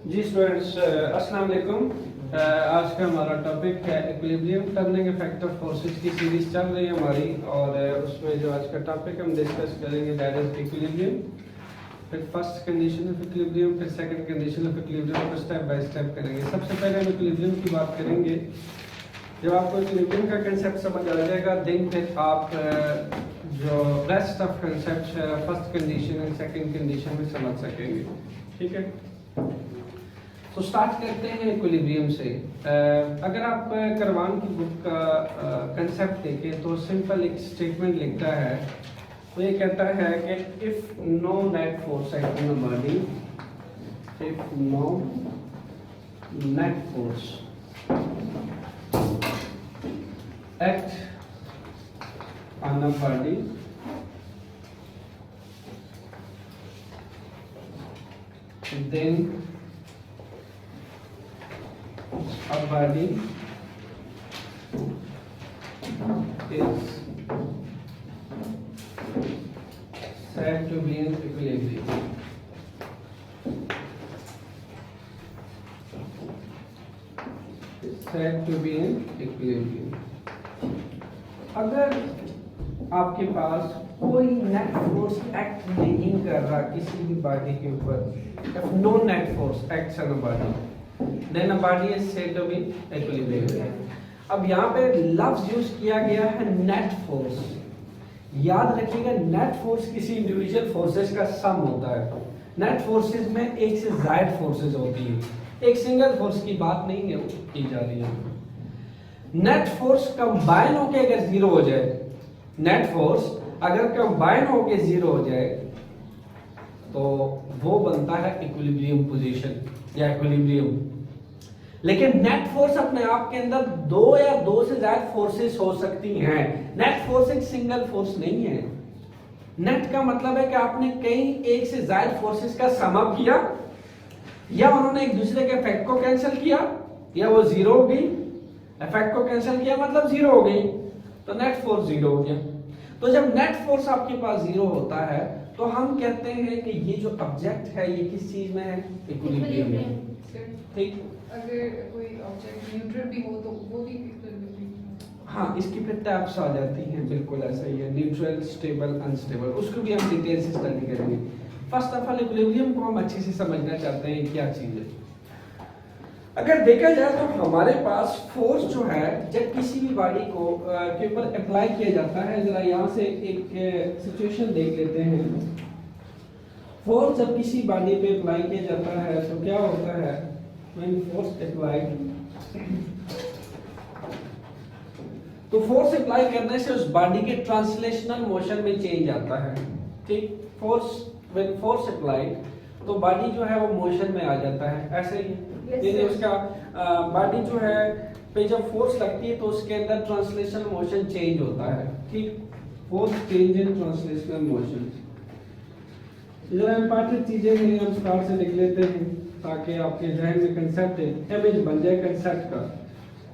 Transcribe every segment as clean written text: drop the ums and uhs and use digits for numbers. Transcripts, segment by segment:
जी students, अस्सलाम वालेकुम। आज का हमारा टॉपिक है equilibrium turning effect of forces की सीरीज चल रही है हमारी, और उसमें जो आज का टॉपिक हम डिस्कस करेंगे दैट इज इक्विलिब्रियम। फिर फर्स्ट कंडीशन ऑफ इक्विलिब्रियम, फिर सेकंड कंडीशन ऑफ इक्विलिब्रियम को स्टेप बाय स्टेप करेंगे। सबसे पहले हम इक्विलिब्रियम की बात करेंगे। जब आपको इक्विलिब्रियम का कंसेप्ट समझ आ जाएगा देन फिर आप जो रेस्ट ऑफ कंसेप्ट है first condition and second condition में समझ सकेंगे। ठीक है, तो स्टार्ट करते हैं इक्विलिब्रियम से। अगर आप करवान की बुक का कंसेप्ट देखें तो सिंपल एक स्टेटमेंट लिखता है। तो ये कहता है कि if no net force act on the body, if no net force act on the body, then a body is said to be in equilibrium. Said to be in equilibrium. अगर आपके पास कोई नेट फोर्स एक्ट नहीं कर रहा किसी भी body के ऊपर, no net force acts on a body, then a body is said to be equilibrium. अब यहाँ पे लफ्ज यूज किया गया है नेट फोर्स। याद रखिएगा नेट फोर्स किसी इंडिविजुअल फोर्सेस का सम होता है। नेट फोर्सेस में एक से ज्यादा फोर्सेस होती है, एक सिंगल फोर्स की बात नहीं है की जा रही है। नेट फोर्स कंबाइन होके अगर जीरो हो जाए, नेट फोर्स अगर कंबाइन होके जीरो हो जाए तो वो बनता है इक्विलिब्रियम पोजीशन या इक्विलिब्रियम। लेकिन नेट फोर्स अपने आप के अंदर दो या दो से ज्यादा फोर्सेस हो सकती हैं। नेट फोर्स एक सिंगल फोर्स नहीं है। नेट का मतलब है कि आपने कई एक से ज्यादा फोर्सेस का सम अप किया, या उन्होंने एक दूसरे के इफेक्ट को कैंसिल किया, या वो जीरो हो गई। इफेक्ट को कैंसिल किया मतलब जीरो हो गई, तो नेट फोर्स जीरो हो गया। तो जब नेट फोर्स आपके पास जीरो होता है तो हम कहते हैं कि ये जो ऑब्जेक्ट है ये किस चीज में है, इक्विलिब्रियम में। ठीक, अगर कोई ऑब्जेक्ट न्यूट्रल भी हो तो वो भी इक्विलिब्रियम। हाँ, इसकी फिर टाइप्स आ जाती हैं, बिल्कुल ऐसा ही है, न्यूट्रल, स्टेबल, अनस्टेबल। उसको भी हम डिटेल से स्टडी करेंगे। फर्स्ट ऑफ ऑल इक्विलिब्रियम को हम अच्छे से समझना चाहते हैं क्या चीज है। अगर देखा जाए तो हमारे पास फोर्स जो है जब किसी भी बॉडी को के ऊपर अप्लाई किया जाता है, जरा यहाँ से एक सिचुएशन देख लेते हैं। फोर्स जब किसी बॉडी पे अप्लाई किया जाता है तो क्या होता है, when force applied, तो फोर्स अप्लाई करने से उस बॉडी के ट्रांसलेशनल मोशन में चेंज आता है। ठीक, फोर्स when force applied तो बॉडी जो है वो मोशन में आ जाता है, ऐसे ही यानी उसका बॉडी जो है पे जब फोर्स लगती है तो उसके अंदर ट्रांसलेशनल मोशन चेंज होता है। ठीक, force change in translational motion. जो इंपॉर्टेंट चीजें हैं हम स्टार्ट से लिख लेते हैं ताकि आपके जहन में कंसेप्ट इमेज बन जाए कंसेप्ट का।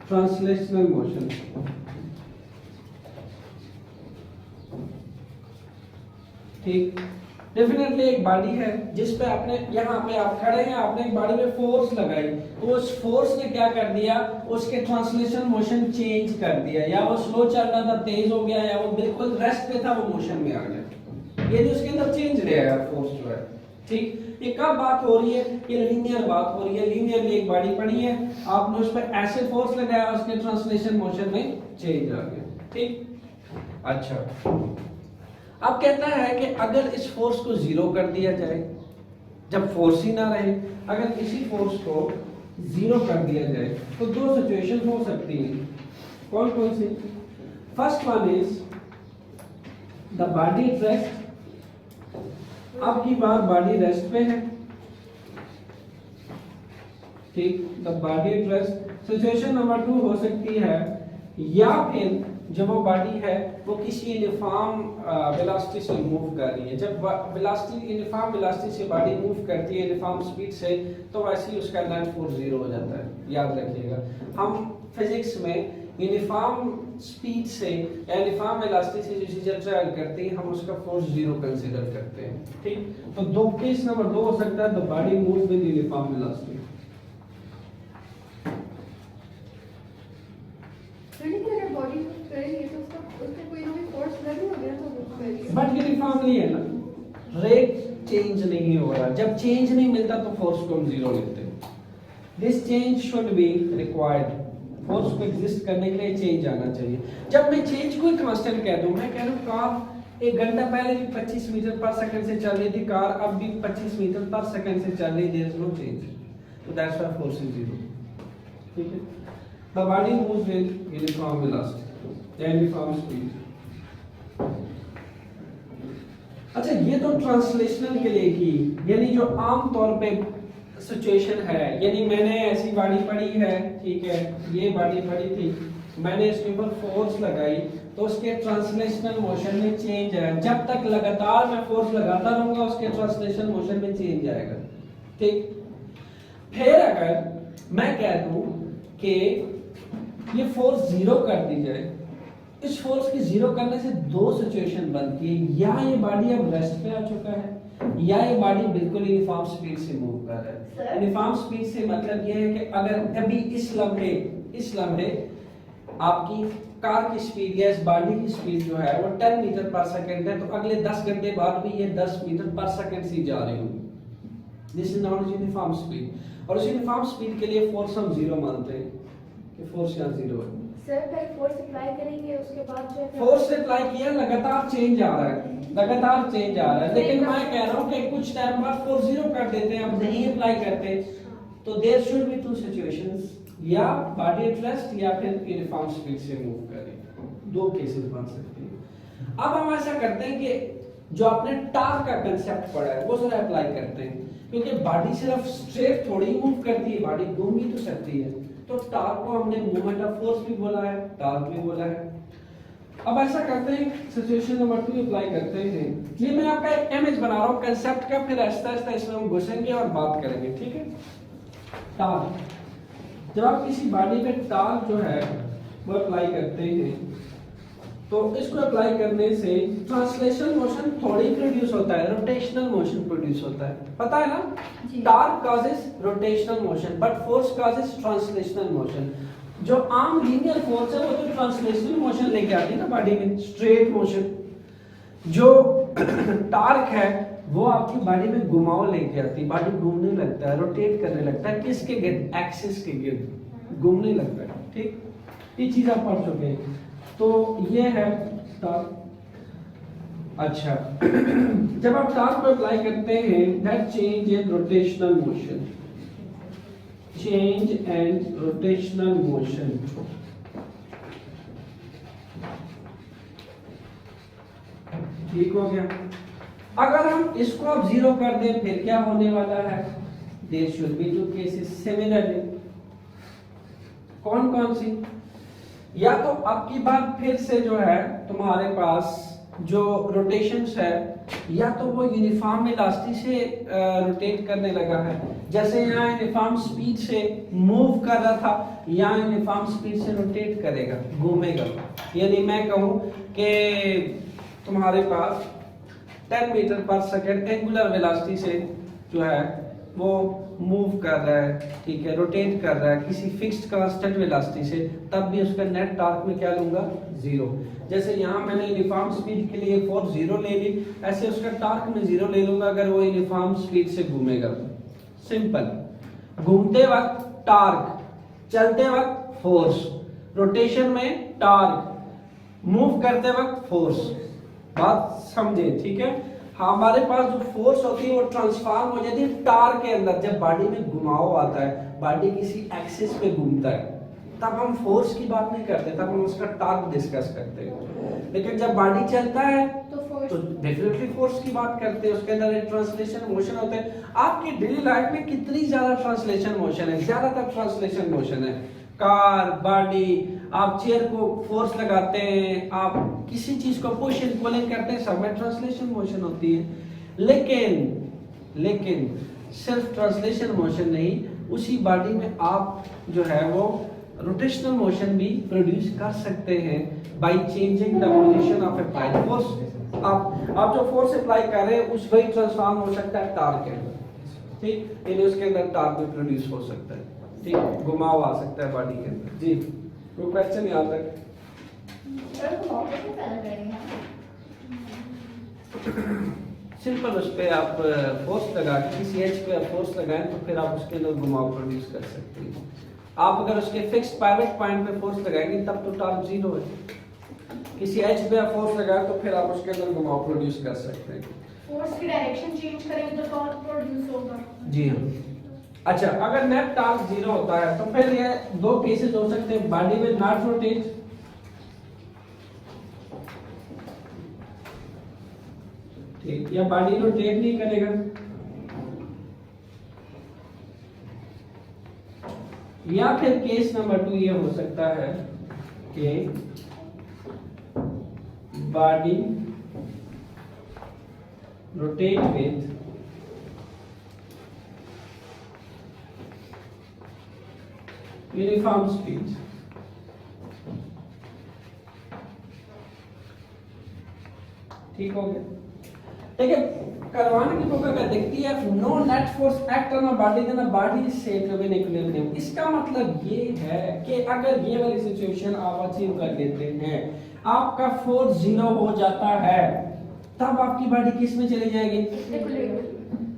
ट्रांसलेशनल मोशन, ठीक, डेफिनेटली एक बॉडी है जिस पे आपने यहाँ पे आप खड़े हैं, आपने एक बॉडी में फोर्स लगाई, तो उस फोर्स ने क्या कर दिया, उसके ट्रांसलेशन मोशन चेंज कर दिया। या वो स्लो चल रहा था तेज हो गया, या वो बिल्कुल रेस्ट पे था वो मोशन में आ गया। ये उसके अंदर चेंज रहा है फोर्स जो है। ठीक, ये कब बात हो रही है, ये लीनियर बात हो रही है। लीनियरली एक बॉडी पड़ी है, आपने उस पर ऐसे फोर्स लगाया, उसके ट्रांसलेशन मोशन में चेंज आ गया। ठीक, अच्छा, अब कहता है कि अगर इस फोर्स को जीरो कर दिया जाए, जब फोर्स ही ना रहे, अगर इसी फोर्स को जीरो कर दिया जाए तो दो सिचुएशन हो सकती हैं। कौन कौन सी? First one is the body rest. आपकी बार बॉडी रेस्ट पे है, ठीक, the body rest. Situation number 2 हो सकती है, या फिर जब वो बॉडी है वो किसी यूनिफॉर्म वेलोसिटी से मूव कर रही है। जब वेलोसिटी यूनिफॉर्म वेलोसिटी से बॉडी मूव करती है यूनिफॉर्म स्पीड से, तो वैसे ही उसका नेट फोर्स जीरो हो जाता है। याद रखिएगा, हम फिजिक्स में यूनिफॉर्म स्पीड से या यूनिफॉर्म वेलोसिटी से जब ट्रैवल करते हैं हम उसका फोर्स जीरो कंसीडर करते हैं, ठीक। तो दो केस नंबर 2 हो सकता है, the body move with uniform velocity. अगर बॉडी मूव करेंगे तो उसका कोई ना कोई फोर्स लगे हो गया तो मूव करेगी। बट यूनिफॉर्मली है ना, रेट चेंज नहीं हो रहा। जब चेंज नहीं मिलता तो फोर्स को हम जीरो लेते हैं। This change should be required, force को एग्जिस्ट करने के लिए चेंज आना चाहिए। जब मैं चेंज को कांस्टेंट कह दूं, मैं कह रहा हूं कार 1 घंटा पहले भी 25 मीटर पर सेकंड से चल रही थी, कार अब भी 25 मीटर पर सेकंड से चल रही, देयर इज नो चेंज, तो that's why force is zero, ठीक है। The body moves with uniform velocity या यूनिफॉर्म स्पीड। अच्छा, ये तो ट्रांसलेशनल के लिए की, यानी जो आम तौर पे सिचुएशन है, यानी मैंने ऐसी बॉडी पड़ी है, ठीक है, ये बॉडी पड़ी थी, मैंने इसके ऊपर फोर्स लगाई तो उसके ट्रांसलेशनल मोशन में चेंज आया। जब तक लगातार मैं फोर्स लगाता रहूंगा उसके ट्रांसलेशनल मोशन में चेंज आएगा, ठीक। फिर अगर मैं कह दूं कि ये फोर्स जीरो कर दी जाए, इस फोर्स की जीरो करने से दो सिचुएशन बनती है, या ये बॉडी अब रेस्ट पे आ चुका है या ये बॉडी बिल्कुल यूनिफॉर्म स्पीड से मूव कर रहा है। यूनिफॉर्म स्पीड से मतलब ये है कि अगर अभी इस लम्हे आपकी कार की स्पीड या इस बॉडी की स्पीड जो है वो 10 मीटर पर सेकंड है, तो अगले 10 घंटे बाद भी ये 10 मीटर पर सेकंड से जा रही होगी। This is not uniform speed. और उस यूनिफॉर्म स्पीड के लिए फोर्स हम जीरो मानते हैं कि फोर्स यहाँ जीरो है। सर पहले फोर्स अप्लाई करेंगे उसके बाद जो है फोर्स अप्लाई किया, लगातार चेंज आ रहा है, लगातार चेंज आ रहा है, लेकिन मैं कह रहा हूँ कि कुछ टाइम बाद फोर्स जीरो कर देते हैं, अब नहीं अप्लाई करते, तो there should be two situations, या बॉडी एट रेस्ट या फिर यूनिफॉर्म स्पीड से मूव करे, दो केसेस बन सकते हैं। अब हम ऐसा करते हैं कि जो आपने टार्क का कांसेप्ट पढ़ा है वो जरा अप्लाई करते हैं, क्योंकि बॉडी सिर्फ स्ट्रेट थोड़ी मूव करती है, बॉडी घूम भी तो सकती है, तो टार्क को हमने मूवमेंट ऑफ फोर्स भी बोला है, टार्क भी बोला है। अब ऐसा करते हैं, सिचुएशन नंबर 2 अप्लाई करते हैं। ये मैं आपका एक इमेज बना रहा हूँ कांसेप्ट का, फिर आहिस्ता आहिस्ता इसमें हम घुसेंगे और बात करेंगे, ठीक है। टार्क, जब आप किसी बॉडी पे टार्क जो है वो अप्लाई करते हैं, तो इसको अप्लाई करने से ट्रांसलेशनल मोशन थोड़ी प्रोड्यूस होता है, रोटेशनल मोशन प्रोड्यूस होता है, पता है ना। Torque causes rotational motion but force causes translational motion. जो आम लीनियर फोर्स है वो तो ट्रांसलेशनल मोशन लेके आती है ना बॉडी में, स्ट्रेट मोशन। जो टार्क है वो आपकी बॉडी में घुमाव लेके आती है, बॉडी घूमने लगता है, रोटेट करने लगता है, किसके गिर्द, एक्सिस के गिर्द घूमने लगता है, ठीक। ये चीज आप पढ़ चुके हैं, तो ये है टार्क। अच्छा, जब आप टार्क को अप्लाई करते हैं, that change in rotational motion, change and rotational motion. ठीक हो गया। अगर हम इसको अब जीरो कर दें फिर क्या होने वाला है, there should be two cases similarly. कौन कौन सी, या तो आपकी बात फिर से जो है तुम्हारे पास जो रोटेशंस है, या तो वो यूनिफॉर्म वेलोसिटी से रोटेट करने लगा है, जैसे यहाँ यूनिफॉर्म स्पीड से मूव कर रहा था, यहाँ यूनिफॉर्म स्पीड से रोटेट करेगा, घूमेगा। यानी मैं कहूँ कि तुम्हारे पास 10 मीटर पर सेकंड एंगुलर वेलोसिटी से जो है वो मूव कर रहा है, ठीक है, रोटेट कर रहा है किसी फिक्स्ड कांस्टेंट वेलोसिटी से, तब भी उसका नेट टॉर्क में क्या लूंगा, जीरो। जैसे यहाँ मैंने यूनिफॉर्म स्पीड के लिए फोर्स जीरो ले ली, ऐसे उसका टॉर्क में जीरो ले लूंगा अगर वो यूनिफॉर्म स्पीड से घूमेगा। सिंपल, घूमते वक्त टॉर्क, चलते वक्त फोर्स, रोटेशन में टॉर्क, मूव करते वक्त फोर्स। बात समझे, ठीक है। हाँ, हमारे पास जो फोर्स होती है वो ट्रांसफॉर्म हो जाती है टार्क के अंदर। जब बॉडी में घुमाव आता है, बॉडी किसी एक्सिस पे घूमता है, तब हम फोर्स की बात नहीं करते, तब हम उसका टॉर्क डिस्कस करते हैं। लेकिन जब बॉडी चलता है तो डेफिनेटली फोर्स की बात करते हैं, उसके अंदर एक ट्रांसलेशन मोशन होता है। आपकी डेली लाइफ में कितनी ज्यादा ट्रांसलेशन मोशन है, ज्यादातर ट्रांसलेशन मोशन है। कार, बॉडी, आप चेयर को फोर्स लगाते हैं, आप किसी चीज को पुश एंड पुलिंग करते हैं, सब में ट्रांसलेशन मोशन होती है। लेकिन सिर्फ ट्रांसलेशन मोशन नहीं, उसी बॉडी में आप जो है वो रोटेशनल मोशन भी प्रोड्यूस कर सकते हैं by changing the position of applied force. आप जो फोर्स अप्लाई कर रहे हैं उस वही ट्रांसफॉर्म हो सकता है टार्क के अंदर, ठीक, यानी उसके अंदर टार्क भी प्रोड्यूस हो सकता है, ठीक, घुमाव आ सकता है बॉडी के अंदर। जी, कोई क्वेश्चन यहाँ तक? सिंपल उस पे आप फोर्स लगा के किसी एज पे आप फोर्स लगाएं तो फिर आप उसके अंदर घुमाव प्रोड्यूस कर सकते हैं। आप अगर उसके फिक्स्ड पाइवट पॉइंट पे फोर्स लगाएंगे तब तो टॉर्क जीरो है। किसी एज पे आप फोर्स लगाएं तो फिर आप उसके अंदर घुमाव प्रोड्यूस कर सकते हैं। फोर्स की डायरेक्शन चेंज करेंगे तो टॉर्क प्रोड्यूस होगा। जी हाँ। अच्छा, अगर नेट टॉर्क जीरो होता है तो फिर ये दो केसेस हो सकते हैं, बॉडी विल नॉट रोटेट, ठीक, या बॉडी रोटेट नहीं करेगा, या फिर केस नंबर 2 ये हो सकता है कि body rotate with uniform speed. ठीक हो गया? देखिए, करवाने की बुक अगर देखती है no net force act on a body then a body is set to be in equilibrium. इसका मतलब ये है कि अगर ये वाली सिचुएशन आप अचीव कर लेते हैं, आपका फोर्स जीरो हो जाता है, तब आपकी बॉडी किस में चली जाएगी?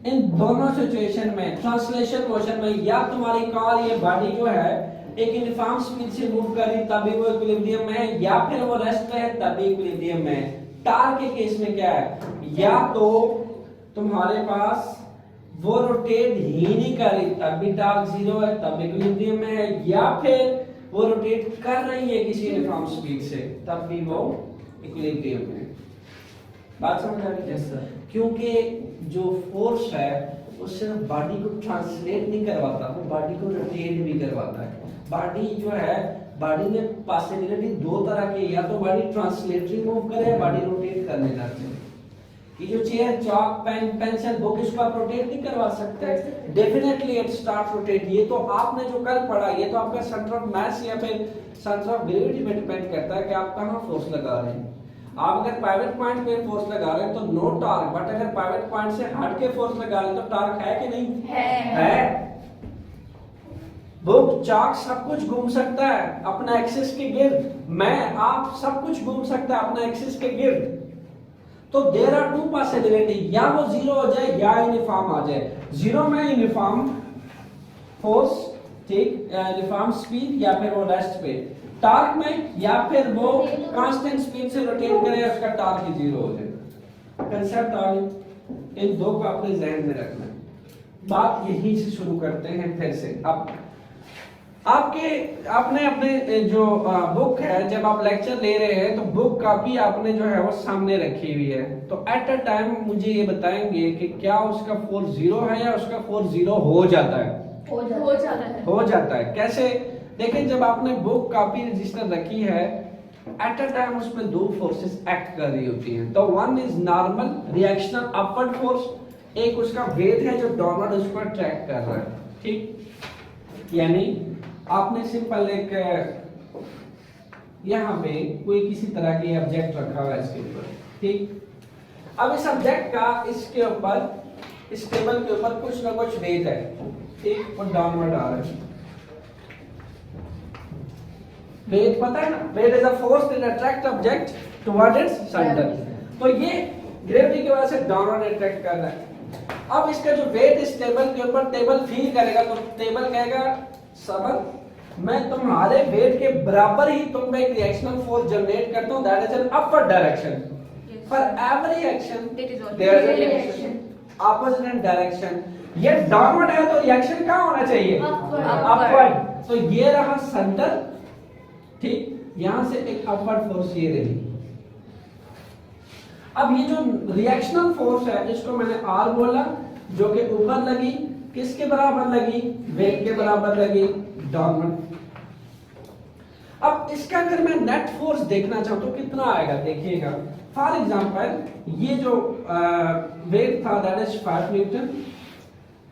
इन दोनों सिचुएशन में, ट्रांसलेशन मोशन में, या तुम्हारी कार ये बॉडी जो है एक यूनिफॉर्म स्पीड से मूव कर रही तभी वो इक्विलिब्रियम में है, या फिर वो रेस्ट पे है तभी इक्विलिब्रियम में है। टार्क के केस में क्या है, या तो तुम्हारे पास वो रोटेट ही नहीं कर रही तब भी टार्क जीरो है तब इक्विलिब्रियम में है, या फिर वो रोटेट कर रही है किसी यूनिफॉर्म स्पीड से तब भी वो इक्विलिब्रियम में है। बात समझ आ रही है? Yes sir. क्योंकि जो फोर्स है वो सिर्फ बॉडी को ट्रांसलेट नहीं करवाता, वो बॉडी को रोटेट भी करवाता है। बॉडी जो है, बॉडी में पॉसिबिलिटी दो तरह की, या तो बॉडी ट्रांसलेटरी मूव करे या बॉडी रोटेट करने लग जाए। ये जो chair, chalk, pen, pencil, book, इसको आप रोटेट नहीं करवा सकते, डेफिनेटली इट स्टार्ट रोटेट। ये तो आपने जो कल पढ़ा, ये तो आपका सेंटर ऑफ मास या फिर सेंटर ऑफ ग्रेविटी पे डिपेंड करता है कि आप कहाँ फोर्स लगा रहे हैं। आप अगर पाइवट पॉइंट पे फोर्स लगा रहे हैं तो नो टार्क, बट अगर पाइवट पॉइंट से हट के फोर्स लगा रहे हैं तो टार्क है कि नहीं? है। बुक, चाक सब कुछ घूम सकता है अपना एक्सिस के गिर्द, मैं, आप सब कुछ घूम सकता है अपना एक्सिस के गिर्द। तो देयर आर टू पॉसिबिलिटी, या वो जीरो हो जाए या यूनिफॉर्म आ जाए। जीरो में यूनिफॉर्म फोर्स, ठीक, यूनिफॉर्म स्पीड, या फिर वो रेस्ट पे। टार्क में या फिर वो कांस्टेंट स्पीड से रोटेट करे, उसका टार्क ही जीरो हो जाए। कंसेप्ट आ गया? इन दो को अपने जहन में रखना है। बात यहीं से शुरू करते हैं फिर से। अब आपने अपने जो बुक है, जब आप लेक्चर ले रहे हैं तो बुक कॉपी आपने जो है वो सामने रखी हुई है, तो एट अ टाइम मुझे ये बताएंगे कि क्या उसका फोर्स जीरो है या उसका फोर्स जीरो हो जाता है? हो जाता है। कैसे? देखें, जब आपने बुक कॉपी रजिस्टर रखी है, एट अ टाइम उसमें दो फोर्सेस एक्ट कर रही होती हैं। The one is normal reactional upward force, एक उसका वेट है जो डाउनवर्ड उसको ट्रैक कर रहा है, ठीक। यानी आपने सिंपल एक यहाँ पे कोई किसी तरह की ऑब्जेक्ट रखा हुआ है इसके ऊपर, ठीक। अब इस ऑब्जेक्ट का इसके ऊपर, इस टेबल के ऊपर कुछ ना कुछ वेट है, ठीक, और डाउनवर्ड आ रहा है। वेट पता है ना, weight is a force that attract object toward its centre. तो ये ग्रेविटी की वजह से डाउनवर्ड अट्रैक्ट कर रहा है। अब इसका जो वेट इस टेबल के ऊपर, टेबल फील करेगा तो टेबल कहेगा सबल, मैं तुम्हारे वेट के बराबर ही तुम पे एक रिएक्शनल फोर्स जनरेट करता हूं, that is an upward direction. For every action there is a reaction opposite in direction. ये डाउनवर्ड है तो रिएक्शन कहां होना चाहिए? अपवर्ड। तो ये रहा सेंटर, ठीक, यहां से एक अपवर्ड फोर्स ये रही। अब ये जो रिएक्शनल फोर्स है, इसको मैंने आर बोला, जो कि ऊपर लगी, किसके बराबर लगी? वेट के बराबर लगी, डाउनवर्ड। अब इसका अगर मैं नेट फोर्स देखना चाहूं तो कितना आएगा, देखिएगा। फॉर एग्जांपल, ये जो वेट था दैट इज 5 न्यूटन,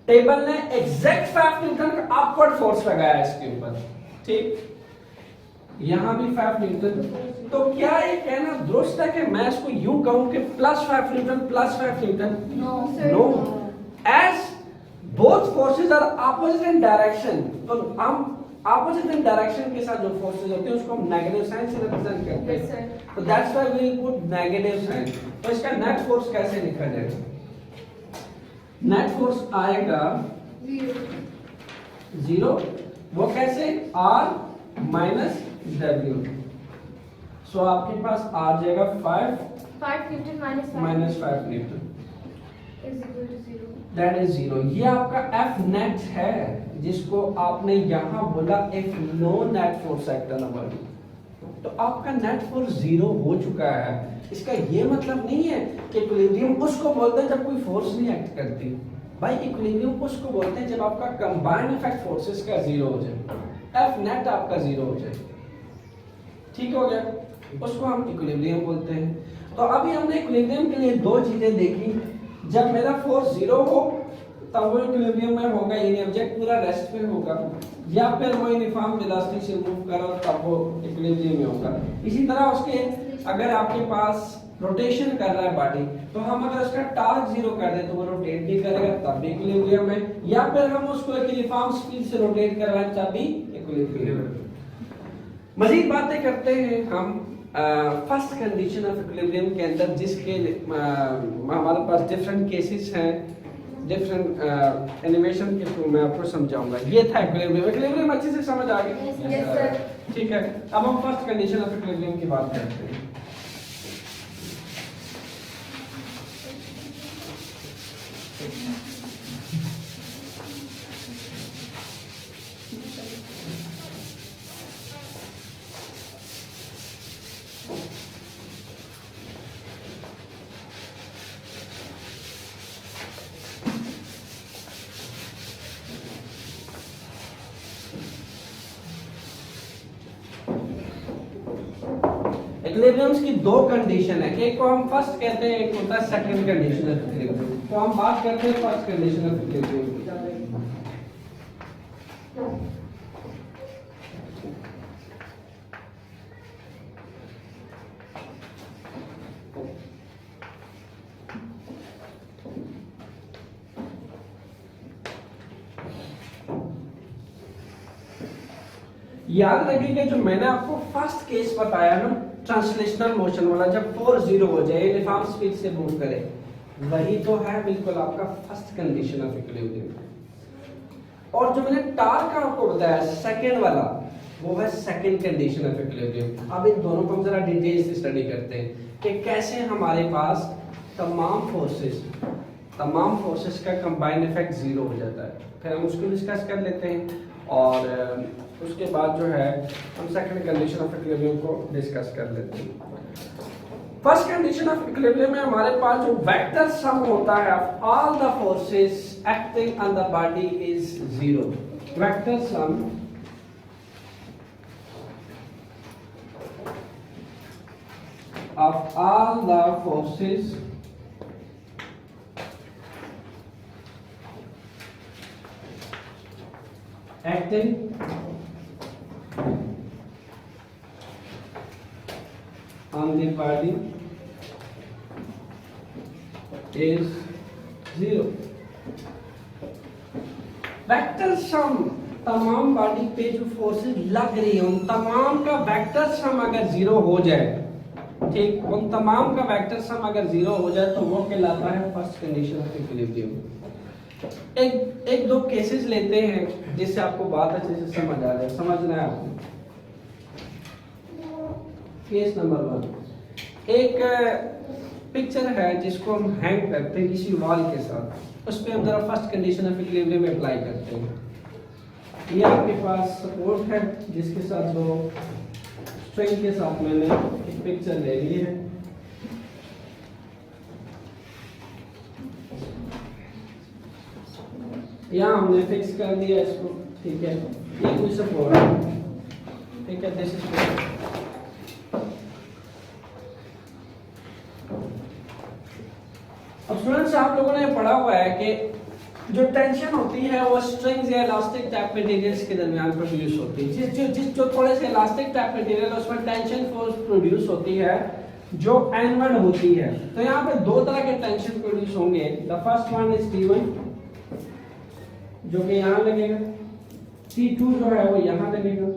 टेबल ने एग्जैक्ट 5 न्यूटन का अपवर्ड फोर्स लगाया इसके ऊपर, ठीक। यहाँ भी 5 न्यूटन। तो क्या ये कहना दुरुस्त है कि मैं इसको यूं कहूं कि +5 newton +5 newton? No, sir. No, as both forces are opposite in direction, तो हम ऑपोजिट इन डायरेक्शन के साथ जो फोर्सेस होते हैं उसको हम नेगेटिव साइन से रिप्रेजेंट करते Yes, हैं। sir. तो that's why we will put negative sign. तो इसका नेट फोर्स कैसे लिखा जाएगा? नेट फोर्स आएगा 0, वो कैसे? R minus W। सो आपके पास आ जाएगा 5 Newton minus 5 minus 5 Newton, is equal to 0. That is 0। ये आपका F नेट है जिसको आपने यहाँ बोला if no net force act on a body. तो आपका नेट फोर्स 0 हो चुका है। इसका ये मतलब नहीं है कि इक्विलिब्रियम उसको बोलते हैं जब कोई फोर्स नहीं एक्ट करती। भाई इक्विलिब्रियम उसको बोलते हैं जब आपका कंबाइंड इफेक्ट फोर्सेस का 0 हो जाए, F नेट आपका 0 हो जाए। ठीक हो गया? उसको हम इक्विलिब्रियम बोलते हैं। तो अभी हमने इक्विलिब्रियम के लिए दो चीजें देखी। जब मेरा फोर्स 0 हो तब वो इक्विलिब्रियम में होगा, यानी ऑब्जेक्ट पूरा रेस्ट पे होगा, या फिर वो यूनिफॉर्म वेलोसिटी से मूव करो तब वो इक्विलिब्रियम में होगा। इसी तरह उसके अगर आपके पास रोटेशन कर रहा है बॉडी, तो हम अगर उसका टॉर्क 0 कर दें तो वो रोटेट नहीं करेगा तब भी इक्विलिब्रियम में, या फिर हम उसको एक यूनिफॉर्म स्पीड से रोटेट कर रहे हैं तब भी इक्विलिब्रियम में। मजीद बातें करते हैं हम फर्स्ट कंडीशन ऑफ इक्विलिब्रियम के अंदर, जिसके हमारे पास डिफरेंट केसेस हैं, डिफरेंट एनिमेशन के थ्रू मैं आपको समझाऊंगा। ये था इक्विलिब्रियम। इक्विलिब्रियम अच्छे से समझ आ गया? Yes, sir. ठीक है, अब हम फर्स्ट कंडीशन ऑफ इक्विलिब्रियम की बात करते हैं। इक्विलिब्रियम्स की दो कंडीशन है, एक को हम फर्स्ट कहते हैं, एक होता है सेकंड कंडीशन ऑफ इक्विलिब्रियम। तो हम बात करते हैं फर्स्ट कंडीशन ऑफ इक्विलिब्रियम की। याद रखिएगा जो मैंने आपको फर्स्ट केस बताया ना, ट्रांसलेशनल मोशन वाला, जब फोर्स 0 हो जाए, यूनिफॉर्म स्पीड से मूव करे, वही तो है बिल्कुल आपका फर्स्ट कंडीशन ऑफ इक्विलिब्रियम। और जो मैंने टॉर्क आपको बताया सेकंड वाला, वो है सेकंड कंडीशन ऑफ इक्विलिब्रियम। अब इन दोनों को हम जरा डिटेल से स्टडी करते हैं कि कैसे हमारे पास तमाम फोर्सेस का कंबाइंड इफेक्ट 0 हो जाता है। फिर हम उसको डिस्कस कर लेते हैं और उसके बाद जो है हम सेकंड कंडीशन ऑफ इक्विलिब्रियम को डिस्कस कर लेते हैं। फर्स्ट कंडीशन ऑफ इक्विलिब्रियम में हमारे पास जो वेक्टर सम होता है all the forces acting on the body is 0। Vector sum of all the forces acting on the body is 0। Vector sum तमाम बॉडी पे जो फोर्सेस लग रही है उन तमाम का वेक्टर सम अगर 0 हो जाए, ठीक, उन तमाम का वेक्टर सम अगर 0 हो जाए तो वो कहलाता है फर्स्ट कंडीशन ऑफ इक्विलिब्रियम। एक दो केसेस लेते हैं जिससे आपको बात अच्छे से समझ आ जाए। समझना है आपको। केस नंबर 1, एक पिक्चर है जिसको हम हैंग करते हैं किसी वॉल के साथ, उस पर हम जरा first condition of equilibrium apply करते हैं। ये आपके पास सपोर्ट है जिसके साथ दो स्ट्रिंग के साथ मैंने एक पिक्चर ले ली है। यहाँ हमने फिक्स कर दिया इसको, ठीक है। ये कोई सपोर्ट है, ठीक है, दिस इज अब स्टूडेंट्स आप लोगों ने पढ़ा हुआ है कि जो टेंशन होती है वो स्ट्रिंग्स या इलास्टिक टाइप मटेरियल्स के दरमियान प्रोड्यूस होती है। जो थोड़े से इलास्टिक टाइप मटेरियल उसमें टेंशन फोर्स प्रोड्यूस होती है जो N1 होती है। तो यहाँ पे दो तरह के टेंशन प्रोड्यूस होंगे। The first one is T1 जो कि यहाँ लगेगा, T2 जो है वो यहाँ लगेगा।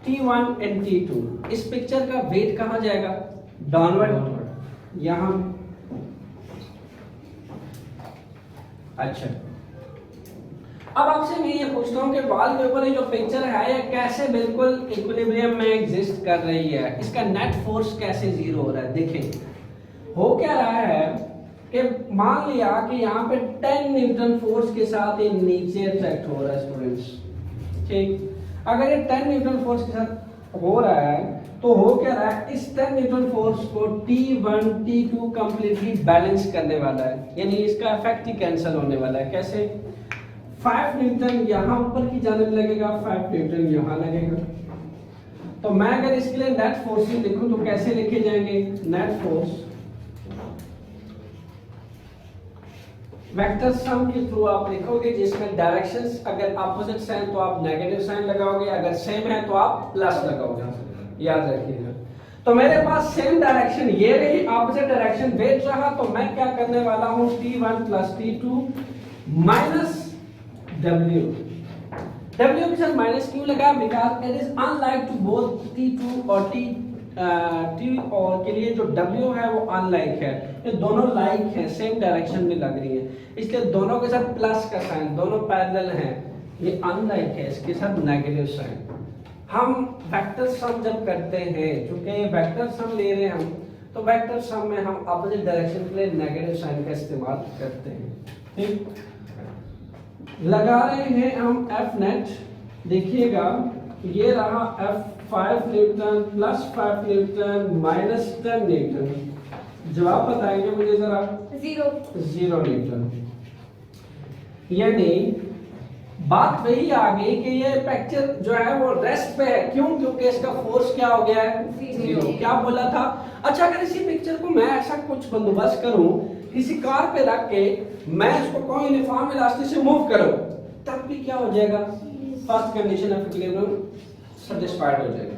T1 एंड T2, इस पिक्चर का वेट कहाँ जाएगा? डाउनवर्ड, यहाँ। अच्छा, अब आपसे मैं ये पूछता हूँ कि वॉल के ऊपर ये जो पिक्चर है ये कैसे बिल्कुल इक्विलिब्रियम में एग्जिस्ट कर रही है, इसका नेट फोर्स कैसे जीरो हो रहा है? देखें हो क्या रहा है कि मान लिया कि यहाँ पे 10 न्यूटन फोर्स के साथ ये नीचे अट्रैक्ट हो रहा है स्टूडेंट्स, ठीक। अगर ये 10 न्यूटन फोर्स के साथ हो रहा है तो हो क्या रहा है, इस 10 न्यूटन फोर्स को T1 T2 कंप्लीटली बैलेंस करने वाला है, यानी इसका इफेक्ट ही कैंसिल होने वाला है। कैसे? 5 न्यूटन यहाँ ऊपर की जानिब लगेगा, 5 न्यूटन यहाँ लगेगा। तो मैं अगर इसके लिए नेट फोर्सेस लिखूं तो कैसे लिखे जाएंगे? नेट फोर्स वेक्टर सम के थ्रू आप लिखोगे, जिसमें डायरेक्शंस अगर अपोजिट साइन तो आप नेगेटिव साइन लगाओगे, अगर सेम है तो आप प्लस लगाओगे, याद रखिएगा। तो मेरे पास सेम डायरेक्शन ये रही, अपोजिट डायरेक्शन वेट रहा, तो मैं क्या करने वाला हूं? T1 plus T2 minus W। W के साथ माइनस क्यों लगा? Because it is unlike to both T2 और T और के लिए जो W है वो अनलाइक है, ये दोनों लाइक है, सेम डायरेक्शन में लग रही है, इसलिए दोनों के साथ प्लस का साइन, दोनों पैरेलल हैं। ये अनलाइक है, इसके साथ नेगेटिव साइन। हम वेक्टर सम जब करते हैं, चूंकि वेक्टर सम ले रहे हैं हम, तो वेक्टर सम में हम अपोजिट डायरेक्शन के लिए नेगेटिव साइन का इस्तेमाल करते हैं, ठीक। लगा रहे हैं हम F नेट, देखिएगा ये रहा F 5 Newton plus 5 Newton minus 10 Newton. जवाब बताएंगे मुझे जरा? 0 न्यूटन। यानी बात वही आ गई कि ये पिक्चर जो है वो रेस्ट पे है। क्यों? क्योंकि इसका फोर्स क्या हो गया है? 0। क्या बोला था? अच्छा, अगर इसी पिक्चर को मैं ऐसा कुछ बंदोबस्त करूं, किसी कार पे रख के मैं इसको कोई यूनिफॉर्म इलास्टिक से मूव करूं, तब भी क्या हो जाएगा? First condition of equilibrium satisfied हो जाएगा।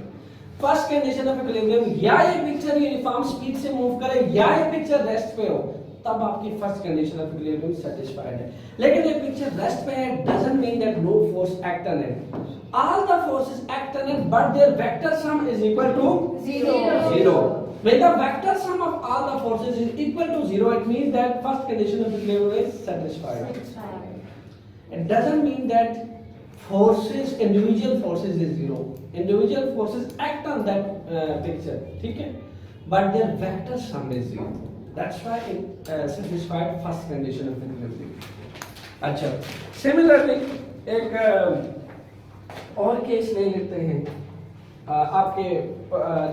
फर्स्ट कंडीशन ऑफ इक्विलिब्रियम, या ये पिक्चर यूनिफॉर्म स्पीड से मूव करे या ये पिक्चर रेस्ट पे हो, तब आपकी first condition of equilibrium satisfied है। लेकिन ये पिक्चर रेस्ट पे है, doesn't mean that no force act on it. All the forces act on it, but their vector sum is equal to 0। When the vector sum of all the forces is equal to 0, it means that first condition of equilibrium is satisfied. It doesn't mean that forces, individual forces is 0. Individual forces act on that picture, ठीक है? But their vector sum is 0. That's why it satisfied first condition of equilibrium. अच्छा, similarly एक और case ले लेते हैं। आपके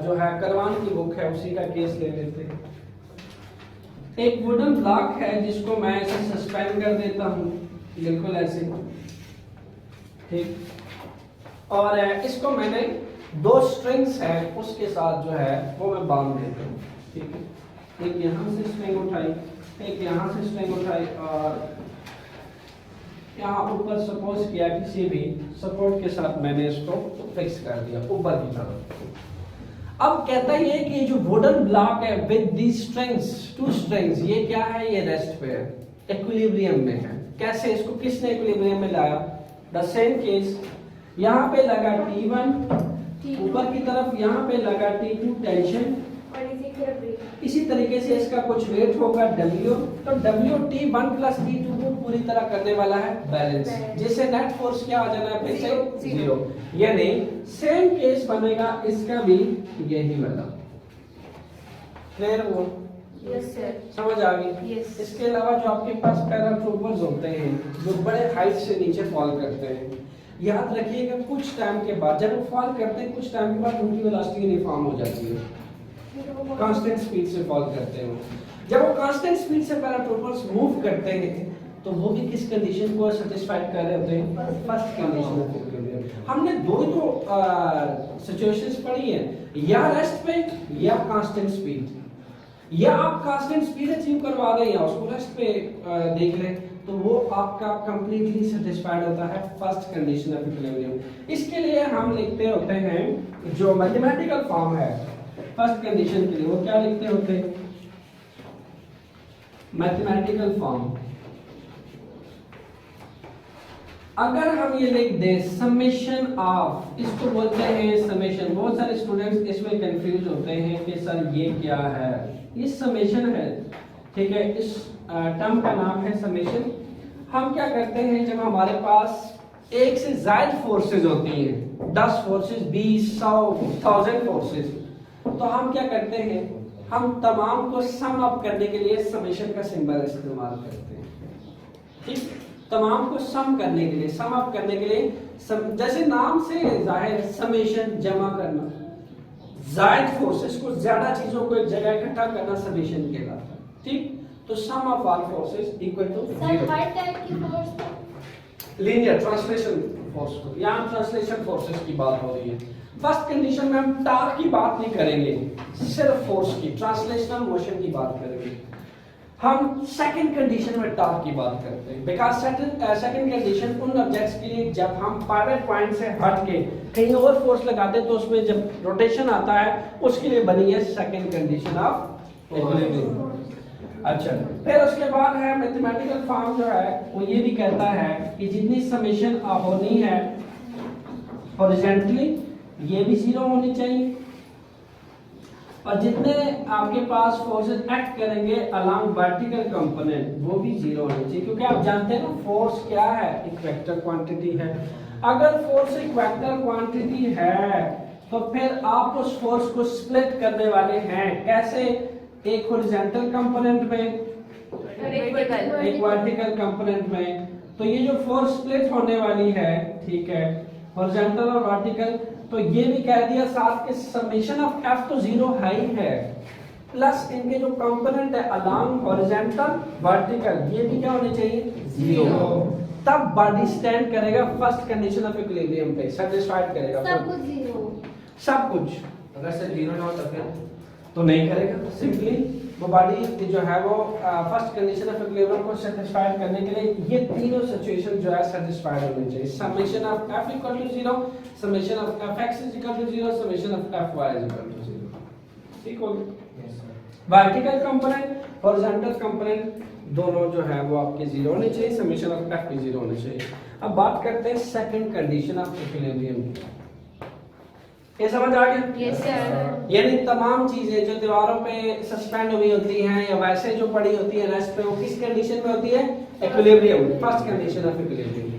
जो है करवान की बुक है उसी का केस ले लेते हैं। एक वुडन ब्लॉक है जिसको मैं ऐसे सस्पेंड कर देता हूँ, बिल्कुल ऐसे, ठीक। और इसको मैंने 2 स्ट्रिंग्स है उसके साथ जो है वो मैं बांध देता हूँ, ठीक है। एक यहाँ से स्ट्रिंग उठाई, एक यहाँ से स्ट्रिंग उठाई, और यहाँ ऊपर सपोज किया किसी भी सपोर्ट के साथ मैंने इसको फिक्स कर दिया ऊपर की तरफ। अब कहता है कि ये जो वुडन ब्लॉक है विद दीस स्ट्रिंग्स, 2 स्ट्रिंग्स, ये क्या है? ये रेस्ट पे है, इक्विलिब्रियम में है। कैसे? इसको किसने इक्विलिब्रियम में लाया? द सेम केस, यहाँ पे लगा T1 ऊपर की तरफ, यहाँ पे लगा T2 टेंशन, इसी तरीके से इसका कुछ वेट होगा W, तो W T1 प्लस T2 को पूरी तरह करने वाला है बैलेंस, जिससे नेट फोर्स क्या आ जाना है? फिर से 0। यानी सेम केस बनेगा इसका भी यही वाला। क्लियर वो? यस सर, समझ आ गई? Yes. इसके अलावा जो आपके पास पैराट्रूपर्स होते हैं जो बड़े हाइट से नीचे फॉल करते हैं, याद रखिएगा कुछ टाइम के बाद जब वो फॉल करते हैं, कुछ टाइम के बाद उनकी वेलोसिटी यूनिफॉर्म हो जाती है, कांस्टेंट स्पीड से फॉल करते हैं। जब वो कांस्टेंट स्पीड से पैराट्रूपर्स मूव करते हैं तो वो भी किस कंडीशन को सेटिस्फाइड कर रहे होते हैं? First condition of equilibrium. हमने दो सिचुएशंस पढ़ी है, या रेस्ट पे या कांस्टेंट स्पीड। या आप कांस्टेंट स्पीड अचीव करवा दें या उसको रेस्ट पे देख लें, तो वो आपका कंप्लीटली सेटिस्फाइड होता है फर्स्ट कंडीशन ऑफ इक्विलिब्रियम। इसके लिए हम लिखते होते हैं जो मैथमेटिकल फॉर्म है फर्स्ट कंडीशन के लिए, वो क्या लिखते होते हैं? Mathematical form. अगर हम ये लिख दें समेशन ऑफ, इसको बोलते हैं समेशन। बहुत सारे स्टूडेंट्स इसमें कंफ्यूज होते हैं कि सर ये क्या है। ये समेशन है, ठीक है, इस टर्म का नाम है समेशन। हम क्या करते हैं, जब हमारे पास एक से ज्यादा फोर्सेस होती हैं, 10 फोर्सेस, 20, 100, 1000 फोर्सेस, तो हम क्या करते हैं, हम तमाम को सम अप करने के लिए समेशन का सिंबल इस्तेमाल करते हैं। ठीक, तमाम को सम करने के लिए, सम अप करने के लिए जैसे नाम से जाहिर, समेशन जमा करना, ज्यादा फोर्सेस को, ज्यादा चीजों को एक जगह इकट्ठा करना समेशन कहलाता है। ठीक, तो sum of all forces equal to sir हर टाइप की फोर्स लीनियर ट्रांसलेशन फोर्स को, यहाँ ट्रांसलेशन फोर्सेस की बात हो रही है। फर्स्ट कंडीशन में हम टॉर्क की बात नहीं करेंगे, सिर्फ फोर्स की, ट्रांसलेशनल मोशन की बात करेंगे। हम सेकंड कंडीशन में टॉर्क की बात करते हैं, बिकॉज सेकंड कंडीशन उन ऑब्जेक्ट्स के लिए जब हम पायलट पॉइंट से हट के कहीं और फोर्स लगाते हैं तो उसमें जब रोटेशन आता है उसके लिए बनी है सेकंड कंडीशन ऑफ इक्विलिब्रियम। अच्छा, फिर उसके बाद है मैथमेटिकल फॉर्म जो है वो ये भी कहता है कि जितनी समेशन होनी है हॉरिजॉन्टली, ये भी जीरो होनी चाहिए, और जितने आपके पास फोर्सेस एक्ट करेंगे अलोंग वर्टिकल कंपोनेंट वो भी जीरो होने चाहिए, क्योंकि आप जानते हैं ना फोर्स क्या है, एक वेक्टर क्वांटिटी है। अगर फोर्स एक वेक्टर क्वांटिटी है तो फिर आप उस फोर्स को स्प्लिट करने वाले हैं कैसे, एक हॉरिजॉन्टल कंपोनेंट में, एक वर्टिकल कंपोनेंट में। तो ये जो फोर्स स्प्लिट होने वाली है, ठीक है, हॉरिजॉन्टल और वर्टिकल, तो ये भी कह दिया साथ के समेशन ऑफ एफ तो जीरो है ही है, प्लस इनके जो कंपोनेंट है अलोंग हॉरिजॉन्टल वर्टिकल ये भी क्या होने चाहिए, जीरो। तब बॉडी स्टैंड करेगा फर्स्ट कंडीशन ऑफ इक्विलिब्रियम पे, सेटिस्फाइड करेगा सब कुछ जीरो, सब कुछ। अगर से जीरो ना हो तो फिर तो नहीं करेगा, सिंपली वो बॉडी जो है वो फर्स्ट कंडीशन ऑफ इक्विलिब्रियम को सेटिस्फाइड करने के लिए ये तीनों सिचुएशन जो है सेटिस्फाइड होनी चाहिए। Summation of f equal to 0, summation of fx is equal to 0, summation of fy is equal to 0। ठीक हो गया। वर्टिकल कंपोनेंट, हॉरिजॉन्टल कंपोनेंट दोनों जो है वो आपके 0 होने चाहिए, समेशन ऑफ f भी 0 होने चाहिए। अब बात करते हैं सेकंड कंडीशन ऑफ इक्विलिब्रियम की। ये समझ आ गया? Yes sir. यानी तमाम चीजें जो दीवारों पे सस्पेंड हुई होती हैं या वैसे जो पड़ी होती है रेस्ट पे, वो किस कंडीशन में होती है, equilibrium, first condition of equilibrium.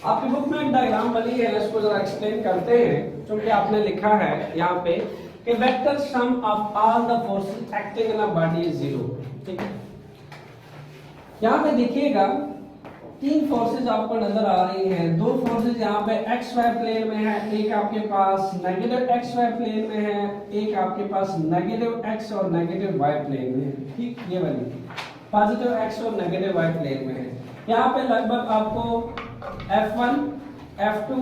आपकी बुक में एक डायग्राम बनी है, इसको जरा एक्सप्लेन करते हैं, क्योंकि आपने लिखा है यहाँ पे कि vector sum of all the forces acting in a body is 0। ठीक है, यहाँ पे देखिएगा तीन फोर्सेस आपको नजर आ रही हैं। दो फोर्सेस यहाँ पे एक्स वाई प्लेन में है, एक आपके पास नेगेटिव एक्स वाई प्लेन में है, एक आपके पास नेगेटिव एक्स और नेगेटिव वाई प्लेन में है। ठीक, ये वाली पॉजिटिव एक्स और नेगेटिव वाई प्लेन में है। यहाँ पे लगभग आपको F1, F2,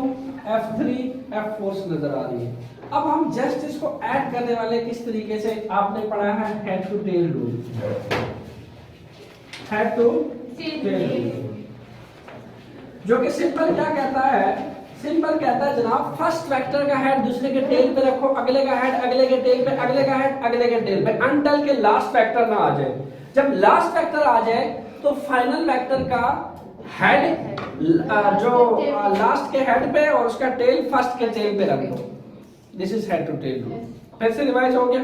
F3, F4 नजर आ रही है। अब हम जस्ट इसको ऐड करने वाले किस तरीके से, आपने पढ़ा है head to tail rule, head to tail rule, जो कि सिंपल क्या कहता है, सिंपल कहता है जनाब फर्स्ट वेक्टर का हेड दूसरे के टेल पे रखो, अगले का हेड अगले के टेल पे, अगले का हेड अगले के टेल पे, अनटिल के लास्ट वेक्टर ना आ जाए। जब लास्ट वेक्टर आ जाए तो फाइनल वेक्टर का हेड जो लास्ट के हेड पे और उसका टेल फर्स्ट के टेल पे रख दो। This is head to tail rule. फिर से रिवाइज हो गया,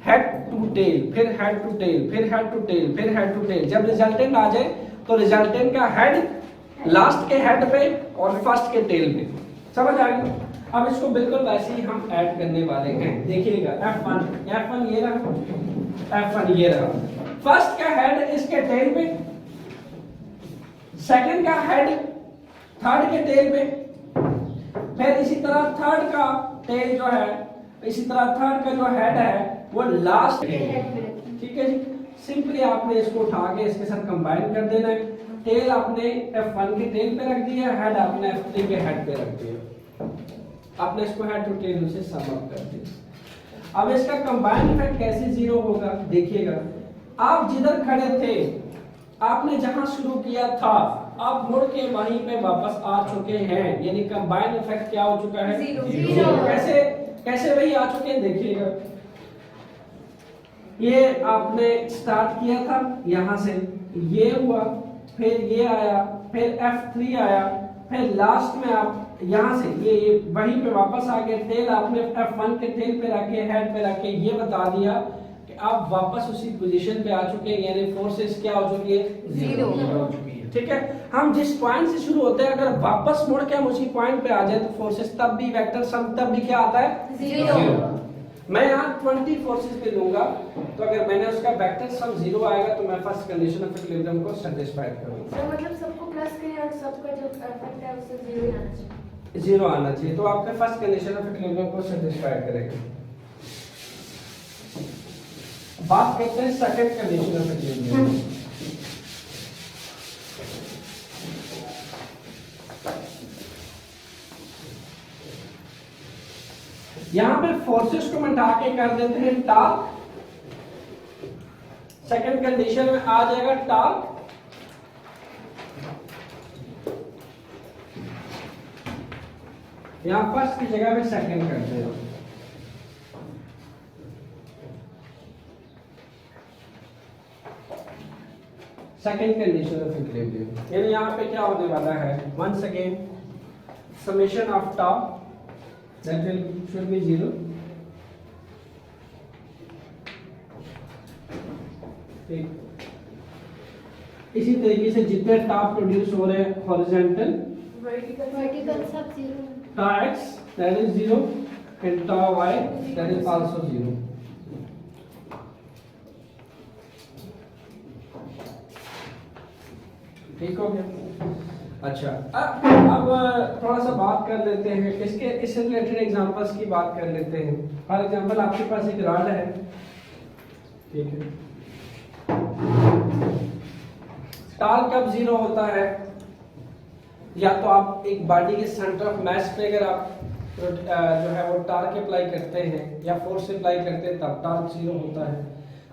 हेड टू टेल, फिर हेड टू टेल, फिर हेड टू टेल, फिर हेड टू टेल। जब रिजल्टेंट आ जाए तो रिजल्टेंट का हेड लास्ट के हेड पे और फर्स्ट के टेल पे। समझ आ गई? अब इसको बिल्कुल वैसे ही हम ऐड करने वाले हैं। देखिएगा F1 ये रहा, F1 ये रहा, फर्स्ट का हेड इसके टेल पे, सेकंड का हेड थर्ड के टेल पे, फिर इसी तरह थर्ड का टेल जो है, इसी तरह थर्ड का जो हेड है वो लास्ट ठीक है जी। सिंपली आपने इसको उठा के इसके साथ कंबाइन कर देना है। टेल आपने F1 के टेल पे रख दिया, हेड आपने F3 के हेड पे रख दिया, आपने इसको हेड टू टेल से सम अप कर दिया। अब इसका कंबाइन इफेक्ट कैसे जीरो होगा देखिएगा। आप जिधर खड़े थे, आपने जहां शुरू किया था, आप मुड़ के वहीं पे वापस आ चुके हैं, यानी कंबाइन इफेक्ट क्या हो चुका है? जीरो। कैसे कैसे वही आ चुके हैं देखिएगा। ये आपने स्टार्ट किया था यहां से, ये हुआ, फिर ये आया, फिर F3 आया, फिर लास्ट में आप यहां से ये वहीं पे वापस आ गए। टेल आपने F1 के टेल पे रखे, हेड पे रखे, ये बता दिया कि आप वापस उसी पोजीशन पे आ चुके हैं, यानी फोर्सेस क्या हो चुकी है? जीरो हो चुकी है। ठीक है। हम जिस पॉइंट से शुरू होते हैं, अगर वापस मुड़ के हम उसी पॉइंट पे आ जाए तो फोर्सेस तब भी वेक्टर सम तब भी क्या आता है? जीरो। मैं यहाँ 20 फोर्सेस पे लूंगा, तो अगर मैंने उसका वेक्टर सम जीरो आएगा तो मैं फर्स्ट कंडीशन ऑफ इक्विलिब्रियम को सेटिस्फाई करूंगा। तो मतलब सबको प्लस करें और सबका जो इफेक्ट है उससे जीरो ही आना चाहिए। जीरो आना चाहिए, तो आपके फर्स्ट कंडीशन ऑफ इक्विलिब्रियम को सेटिस्फाई करेगा। बात करते हैं सेकंड कंडीशन ऑफ इक्विलिब्रियम। यहां पे फोर्सेस को मिटा के कर देते हैं टॉर्क। सेकंड कंडीशन में आ जाएगा टॉर्क, यहां फर्स्ट की जगह में सेकंड कर दे रहा हूं। सेकंड कंडीशन ऑफ इक्विलिब्रियम, यानी यहां पे क्या होने वाला है? Once again summation of torque that will should be zero। ठीक, इसी तरीके से जितने टॉप प्रोड्यूस हो रहे हैं हॉरिजॉन्टल, वर्टिकल सब जीरो। टा x that is zero and टा y that is also zero। ठीक हो गया। अच्छा, अब थोड़ा सा बात कर लेते हैं इसके, इससे रिलेटेड एग्जांपल्स की बात कर लेते हैं। फॉर एग्जांपल आपके पास एक रॉड है, ठीक है, टॉर्क कब जीरो होता है? या तो आप एक बॉडी के सेंटर ऑफ मास पे अगर आप जो है वो टॉर्क अप्लाई करते हैं या फोर्स अप्लाई करते हैं तब टॉर्क जीरो होता है।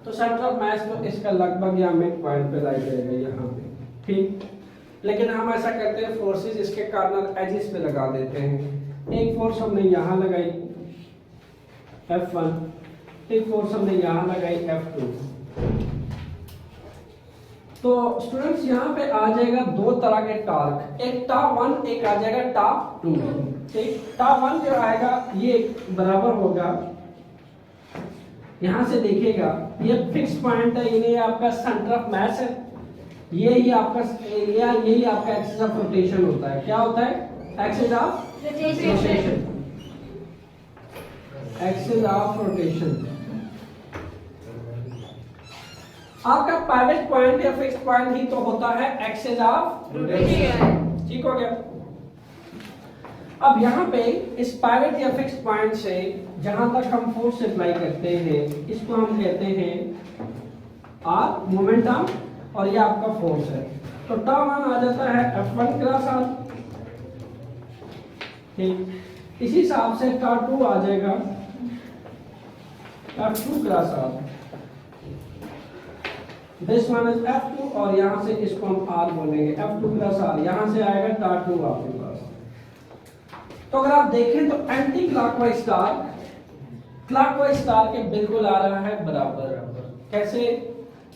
तो सेंटर ऑफ मास तो इसका लगभग यहाँ मिड पॉइंट पे लाई जाएगा यहाँ पे, ठीक। लेकिन हम ऐसा करते हैं फोर्सेस इसके कार्नर एजेस पे लगा देते हैं। एक फोर्स हमने यहाँ लगाई F1, एक फोर्स हमने यहाँ लगाई F2। तो स्टूडेंट्स यहाँ पे आ जाएगा दो तरह के टॉर्क, एक टा1, एक आ जाएगा टा2। ठीक, टा1 जो आएगा ये बराबर होगा, यहाँ से देखिएगा ये फिक्स पॉइंट है, ये आपका सेंटर ऑफ मास है, यही आपका एक्सिस ऑफ रोटेशन होता है। क्या होता है? Axis of rotation, axis of rotation. आपका पाइवट पॉइंट या फिक्स पॉइंट ही तो होता है एक्सिस ऑफ रोटेशन। ठीक हो गया। अब यहाँ पे इस पाइवट या फिक्स पॉइंट से जहां तक हम फोर्स अप्लाई करते हैं इसको हम कहते हैं आर, मोमेंटम, और ये आपका फोर्स है। तो टा1 आ जाता है F1 क्रॉस आर, ठीक। इसी हिसाब से टा2 आ जाएगा F2 cross r, this one is F2, और यहां से इसको हम R बोलेंगे, F2 क्रॉस R, यहां से आएगा टा2 आपके पास। तो अगर आप देखें तो anti clockwise star clockwise star के बिल्कुल आ रहा है बराबर। कैसे?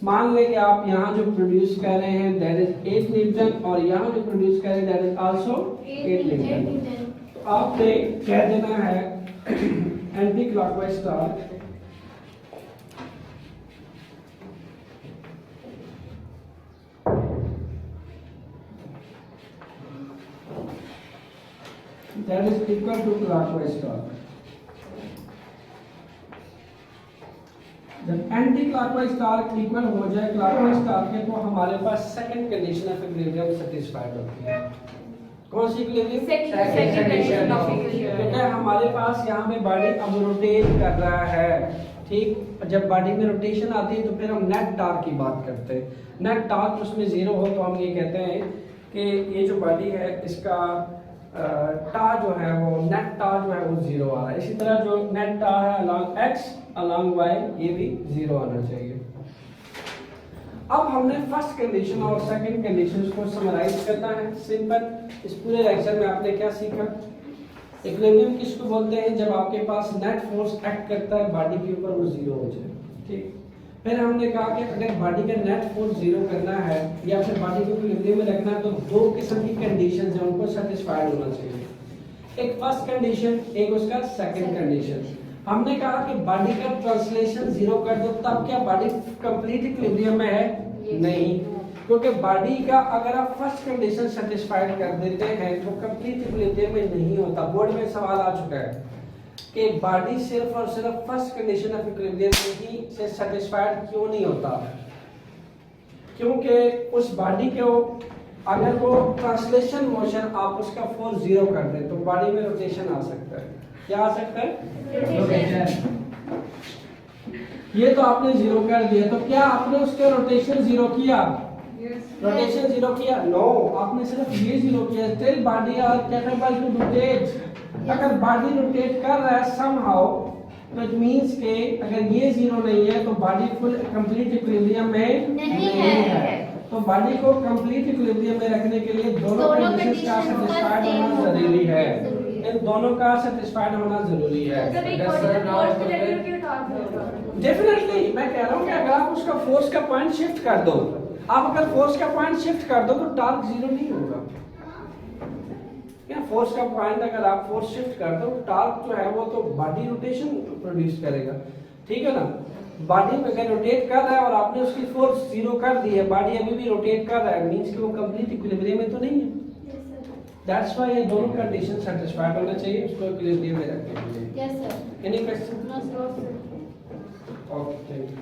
मान लें कि आप यहाँ जो प्रोड्यूस कर रहे हैं दैट इज 8 न्यूटन, और यहाँ जो प्रोड्यूस कर रहे हैं दैट इज आल्सो 8 न्यूटन। तो आपने कह देना है anticlockwise star that is equal to clockwise torque। जब एंटी क्लॉकवाइज टॉर्क इक्वल हो जाए क्लॉकवाइज टॉर्क के, तो हमारे पास second condition of equilibrium satisfied होती है। कौन सी equilibrium? Second condition of equilibrium. क्योंकि हमारे पास यहाँ पे बॉडी अब रोटेट कर रहा है, ठीक। जब बॉडी में रोटेशन आती है तो फिर हम नेट टॉर्क की बात करते हैं। नेट टॉर्क उसमें जीरो हो तो हम ये कहते हैं कि ये जो बॉडी है इसका टा जो है वो नेट टा जो है वो जीरो आ रहा है। इसी तरह जो नेट टा है अलॉन्ग एक्स अलॉन्ग वाई ये भी जीरो आना चाहिए। अब हमने फर्स्ट कंडीशन और सेकंड कंडीशन को समराइज करना है। सिंपल, इस पूरे लेक्चर में आपने क्या सीखा? इक्विलिब्रियम किसको बोलते हैं? जब आपके पास नेट फोर्स एक्ट करता है बॉडी के ऊपर वो जीरो हो जाए, ठीक। फिर हमने कहा कि अगर बॉडी का नेट फोर्स जीरो करना है या फिर बॉडी को इक्विलिब्रियम में रखना है तो दो किस्म की कंडीशंस हैं, उनको सेटिस्फाइड होना चाहिए। एक फर्स्ट कंडीशन, एक उसका सेकंड कंडीशन। हमने कहा कि बॉडी का ट्रांसलेशन जीरो कर दो तब क्या बॉडी कंप्लीट इक्विलिब्रियम में है? नहीं, क्योंकि बॉडी का अगर आप फर्स्ट कंडीशन सेटिस्फाइड कर देते हैं तो कंप्लीट इक्विलिब्रियम में नहीं होता। बोर्ड में सवाल आ चुका है कि बॉडी सिर्फ और सिर्फ फर्स्ट कंडीशन ऑफ इक्विलिब्रियम में ही से सेटिस्फाइड क्यों नहीं होता? क्योंकि उस बॉडी को अगर वो ट्रांसलेशन मोशन आप उसका फोर्स जीरो कर दें तो बॉडी में रोटेशन आ सकता है। क्या आ सकता है? रोटेशन। ये तो आपने जीरो कर दिया, तो क्या आपने उसके रोटेशन जीरो किया? रोटेशन जीरो किया? नो, आपने सिर्फ ये जीरो किया। Still body are capable to rotate. अगर बॉडी रोटेट कर रहा है समहाउ तो इट मींस के अगर ये जीरो नहीं है तो बॉडी फुल कंप्लीट इक्विलिब्रियम में नहीं है। तो बॉडी को कंप्लीट इक्विलिब्रियम में रखने के लिए दोनों कंडीशंस का सेटिस्फाइड होना जरूरी है। इन दोनों का सेटिस्फाइड होना जरूरी है। डेफिनेटली मैं कह रहा हूँ कि अगर आप उसका फोर्स का पॉइंट शिफ्ट कर दो, आप अगर फोर्स का पॉइंट शिफ्ट कर दो तो टॉर्क जीरो नहीं होगा। क्या फोर्स का पॉइंट अगर आप फोर्स शिफ्ट कर दो टॉर्क जो है वो तो बॉडी रोटेशन प्रोड्यूस करेगा, ठीक है ना। बॉडी में अगर रोटेट कर रहा है और आपने उसकी फोर्स जीरो कर दी है, बॉडी अभी भी रोटेट कर रहा है, मींस कि वो कंप्लीट इक्विलिब्रियम में तो नहीं है। दैट्स व्हाई ये दोनों कंडीशन सेटिस्फाइड होना चाहिए उसको इक्विलिब्रियम में रखने के लिए। Yes sir. Any question? No sir. Okay, thank you.